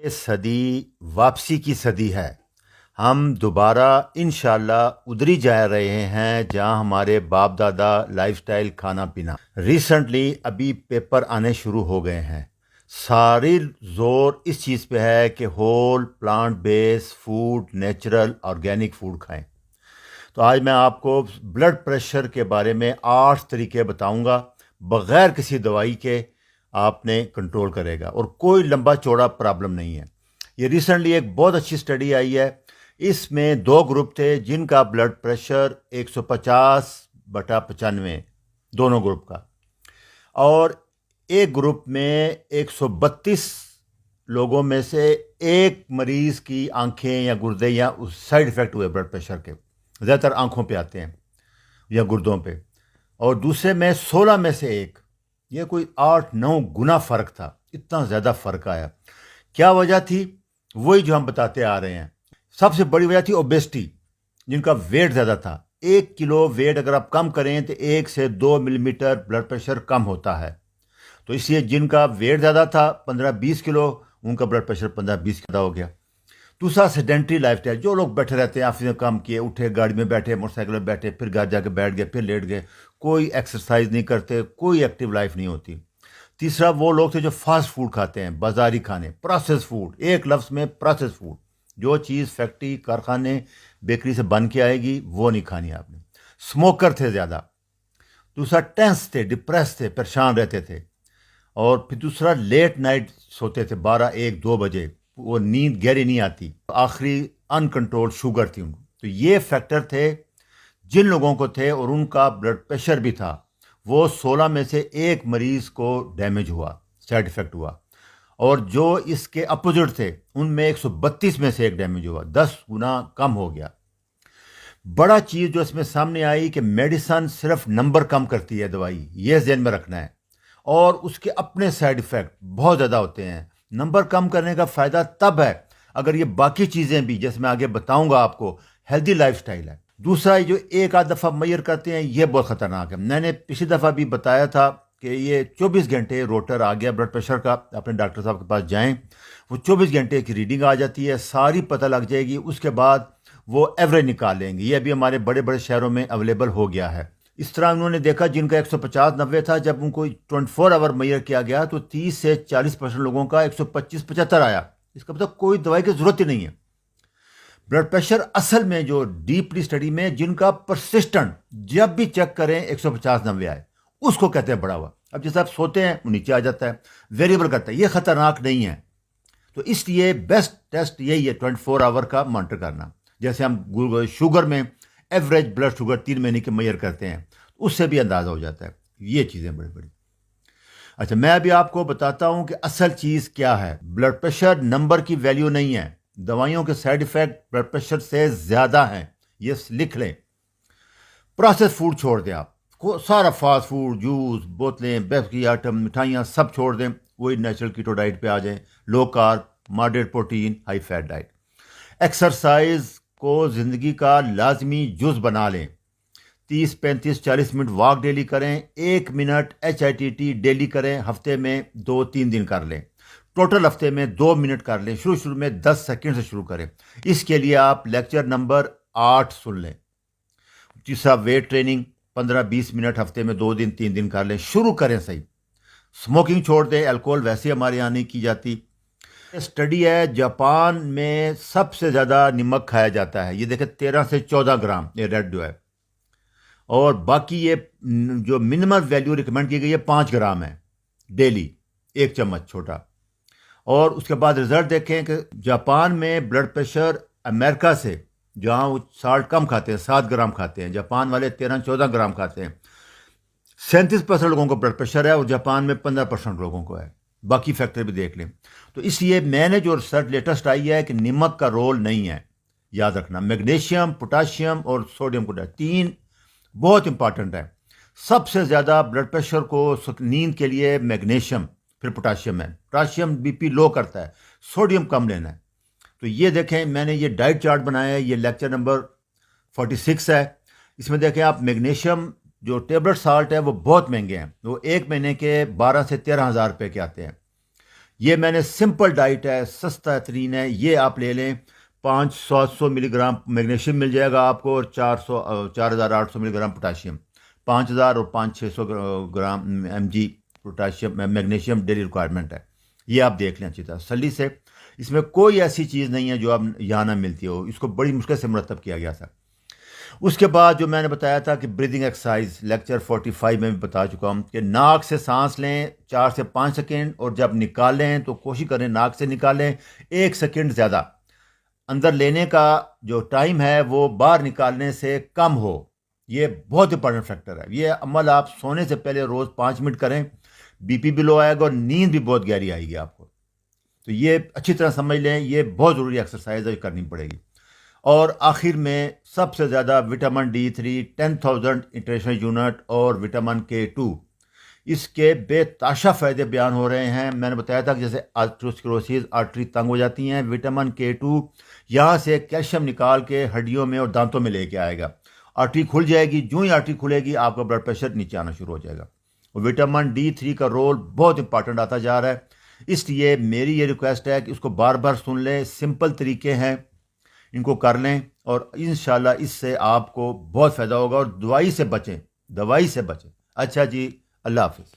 یہ صدی واپسی کی صدی ہے۔ ہم دوبارہ انشاءاللہ ادھر ہی جا رہے ہیں جہاں ہمارے باپ دادا لائف سٹائل کھانا پینا ریسنٹلی ابھی پیپر آنے شروع ہو گئے ہیں۔ ساری زور اس چیز پہ ہے کہ whole plant base food natural organic food کھائیں۔ تو آج میں آپ کو بلڈ پریشر کے بارے میں 8 طریقے بتاؤں گا بغیر کسی دوائی کے آپ نے کنٹرول کرے گا، اور کوئی لمبا چوڑا پرابلم نہیں ہے۔ یہ ریسنٹلی ایک بہت اچھی اسٹڈی آئی ہے۔ اس میں 2 گروپ تھے جن کا بلڈ پریشر 150/95 دونوں گروپ کا، اور ایک گروپ میں 132 لوگوں میں سے ایک مریض کی آنکھیں یا گردے یا سائیڈ افیکٹ ہوئے بلڈ پریشر کے، زیادہ تر آنکھوں پہ آتے ہیں یا گردوں پہ، اور دوسرے میں 16 میں سے ایک۔ یہ کوئی 8-9 گنا فرق تھا، اتنا زیادہ فرق آیا۔ کیا وجہ تھی؟ وہی جو ہم بتاتے آ رہے ہیں۔ سب سے بڑی وجہ تھی اوبیسٹی، جن کا ویٹ زیادہ تھا۔ 1 کلو ویٹ اگر آپ کم کریں تو 1 سے 2 ملی میٹر بلڈ پریشر کم ہوتا ہے۔ تو اس لیے جن کا ویٹ زیادہ تھا 15-20 کلو، ان کا بلڈ پریشر 15-20 زیادہ ہو گیا۔ دوسرا سیڈنٹری لائف اسٹائل، جو لوگ بیٹھے رہتے ہیں، آفس میں کام کیے، اٹھے گاڑی میں بیٹھے، موٹر سائیکل میں بیٹھے، پھر گھر جا کے بیٹھ گئے، پھر لیٹ گئے، کوئی ایکسرسائز نہیں کرتے، کوئی ایکٹیو لائف نہیں ہوتی۔ تیسرا وہ لوگ تھے جو فاسٹ فوڈ کھاتے ہیں، بازاری کھانے، پروسیس فوڈ، ایک لفظ میں پروسیس فوڈ، جو چیز فیکٹری کارخانے بیکری سے بن کے آئے گی وہ نہیں کھانی آپ نے۔ اسموکر تھے زیادہ۔ دوسرا ٹینس تھے، ڈپریس تھے، پریشان رہتے تھے۔ اور پھر دوسرا لیٹ نائٹ سوتے تھے، 12-1-2 بجے، وہ نیند گہری نہیں آتی۔ آخری ان کنٹرول شوگر تھی ان کو۔ تو یہ فیکٹر تھے جن لوگوں کو تھے، اور ان کا بلڈ پریشر بھی تھا۔ وہ 16 میں سے ایک مریض کو ڈیمیج ہوا، سائیڈ افیکٹ ہوا، اور جو اس کے اپوزٹ تھے ان میں 132 میں سے ایک ڈیمیج ہوا، 10 گنا کم ہو گیا۔ بڑا چیز جو اس میں سامنے آئی کہ میڈیسن صرف نمبر کم کرتی ہے، دوائی، یہ ذہن میں رکھنا ہے، اور اس کے اپنے سائیڈ افیکٹ بہت زیادہ ہوتے ہیں۔ نمبر کم کرنے کا فائدہ تب ہے اگر یہ باقی چیزیں بھی، جیسے میں آگے بتاؤں گا آپ کو، ہیلدی لائف سٹائل ہے۔ دوسرا جو ایک آدھ دفعہ میئر کرتے ہیں، یہ بہت خطرناک ہے۔ میں نے پچھلی دفعہ بھی بتایا تھا کہ یہ 24 گھنٹے روٹر آ گیا بلڈ پریشر کا، اپنے ڈاکٹر صاحب کے پاس جائیں، وہ 24 گھنٹے کی ریڈنگ آ جاتی ہے، ساری پتہ لگ جائے گی، اس کے بعد وہ ایوریج نکال لیں گے۔ یہ ابھی ہمارے بڑے بڑے شہروں میں اویلیبل ہو گیا ہے۔ اس طرح انہوں نے دیکھا جن کا 150-90 تھا، جب ان کو 24 آور میئر کیا گیا تو 30 سے 40% لوگوں کا 125-75 آیا۔ اس کا مطلب کوئی دوائی کی ضرورت ہی نہیں ہے۔ بلڈ پریشر اصل میں جو ڈیپلی اسٹڈی میں جن کا پرسسٹنٹ جب بھی چیک کریں 150-90 آئے، اس کو کہتے ہیں بڑا ہوا۔ اب جیسے آپ سوتے ہیں وہ نیچے آ جاتا ہے، ویریبل کرتا ہے، یہ خطرناک نہیں ہے۔ تو اس لیے بیسٹ ٹیسٹ یہی ہے 24 آور کا مانیٹر کرنا۔ جیسے ہم شوگر میں ایوریج بلڈ شوگر 3 مہینے کے میئر کرتے ہیں، اس سے بھی اندازہ ہو جاتا ہے۔ یہ چیزیں بڑی بڑی۔ اچھا، میں ابھی آپ کو بتاتا ہوں کہ اصل چیز کیا ہے۔ بلڈ پریشر نمبر کی ویلیو نہیں ہے، دوائیوں کے سائیڈ ایفیکٹ بلڈ پریشر سے زیادہ ہیں، یہ لکھ لیں۔ پروسیس فوڈ چھوڑ دیں، آپ سارا فاسٹ فوڈ، جوس، بوتلیں، بیکری آئٹم، مٹھائیاں سب چھوڑ دیں، وہی نیچرل کیٹو ڈائٹ پہ آ جائیں، low carb, moderate protein, high fat diet. Exercise کو زندگی کا لازمی جز بنا لیں۔ 30-35-40 منٹ واک ڈیلی کریں، 1 منٹ HIIT ڈیلی کریں، ہفتے میں 2-3 دن کر لیں، ٹوٹل ہفتے میں 2 منٹ کر لیں۔ شروع میں 10 سیکنڈ سے شروع کریں۔ اس کے لیے آپ لیکچر نمبر 8 سن لیں۔ تیسرا ویٹ ٹریننگ، 15-20 منٹ ہفتے میں 2 دن 3 دن کر لیں، شروع کریں صحیح۔ اسموکنگ چھوڑ دیں، الکوہل ویسے ہمارے یہاں نہیں کی جاتی۔ اسٹڈی ہے، جاپان میں سب سے زیادہ نمک کھایا جاتا ہے، یہ دیکھیں 13 سے 14 گرام، یہ ریڈ جو ہے، اور باقی یہ جو منیمم ویلیو ریکمینڈ کی گئی ہے 5 گرام ہے ڈیلی، 1 چمچ چھوٹا۔ اور اس کے بعد رزلٹ دیکھیں کہ جاپان میں بلڈ پریشر امریکہ سے، جہاں وہ سالٹ کم کھاتے ہیں، 7 گرام کھاتے ہیں، جاپان والے 13-14 گرام کھاتے ہیں۔ 37% لوگوں کو بلڈ پریشر ہے، اور جاپان میں 15% لوگوں کو ہے۔ باقی فیکٹر بھی دیکھ لیں۔ تو اس لیے میں نے جو ریسرچ لیٹسٹ آئی ہے کہ نمک کا رول نہیں ہے، یاد رکھنا۔ میگنیشیم، پوٹاشیم اور سوڈیم کو 3 بہت امپارٹنٹ ہے۔ سب سے زیادہ بلڈ پریشر کو نیند کے لیے میگنیشیم، پھر پوٹاشیم ہے۔ پوٹاشیم BP لو کرتا ہے، سوڈیم کم لینا ہے۔ تو یہ دیکھیں، میں نے یہ ڈائٹ چارٹ بنایا ہے، یہ لیکچر نمبر 46 ہے۔ اس میں دیکھیں آپ، میگنیشیم جو ٹیبلٹ سالٹ ہے وہ بہت مہنگے ہیں، وہ 1 مہینے کے 12 سے 13 ہزار روپے کے آتے ہیں۔ یہ میں نے سمپل ڈائٹ ہے، سستا ترین ہے، یہ آپ لے لیں۔ 500 ملی گرام میگنیشیم مل جائے گا آپ کو، اور 4800 ملی گرام پوٹاشیم، 5000 اور 600 M G potassium magnesium daily requirement ہے۔ یہ آپ دیکھ لیں اچھی طرح تسلی سے، اس میں کوئی ایسی چیز نہیں ہے جو اب یہاں نہ ملتی ہو، اس کو بڑی مشکل سے مرتب کیا گیا تھا۔ اس کے بعد جو میں نے بتایا تھا کہ بریدنگ ایکسرسائز، لیکچر 45 میں بھی بتا چکا ہوں کہ ناک سے سانس لیں 4 سے 5 سیکنڈ، اور جب نکالیں تو کوشش کریں ناک سے نکالیں 1 سیکنڈ زیادہ، اندر لینے کا جو ٹائم ہے وہ باہر نکالنے سے کم ہو۔ یہ بہت امپورٹنٹ فیکٹر ہے، یہ عمل آپ سونے سے پہلے روز 5 منٹ کریں، بی پی بھی لو آئے گا اور نیند بھی بہت گہری آئے گی آپ کو۔ تو یہ اچھی طرح سمجھ لیں، یہ بہت ضروری ایکسرسائز ہے، کرنی پڑے گی۔ اور آخر میں سب سے زیادہ وٹامن D3 10,000 انٹرنیشنل یونٹ اور وٹامن K2، اس کے بے تحاشا فائدے بیان ہو رہے ہیں۔ میں نے بتایا تھا کہ جیسے آرتھروسکلوسس، آرٹری تنگ ہو جاتی ہیں، وٹامن K2 یہاں سے کیلشیم نکال کے ہڈیوں میں اور دانتوں میں لے کے آئے گا، آرٹری کھل جائے گی، جو ہی آرٹری کھلے گی آپ کا بلڈ پریشر نیچے آنا شروع ہو جائے گا۔ اور وٹامن D3 کا رول بہت امپارٹنٹ آتا جا رہا ہے، اس لیے میری یہ ریکویسٹ ہے کہ اس کو بار بار سن لیں، سمپل طریقے ہیں، ان کو کر لیں، اور انشاءاللہ اس سے آپ کو بہت فائدہ ہوگا، اور دوائی سے بچیں، دوائی سے بچیں۔ اچھا جی، اللہ حافظ۔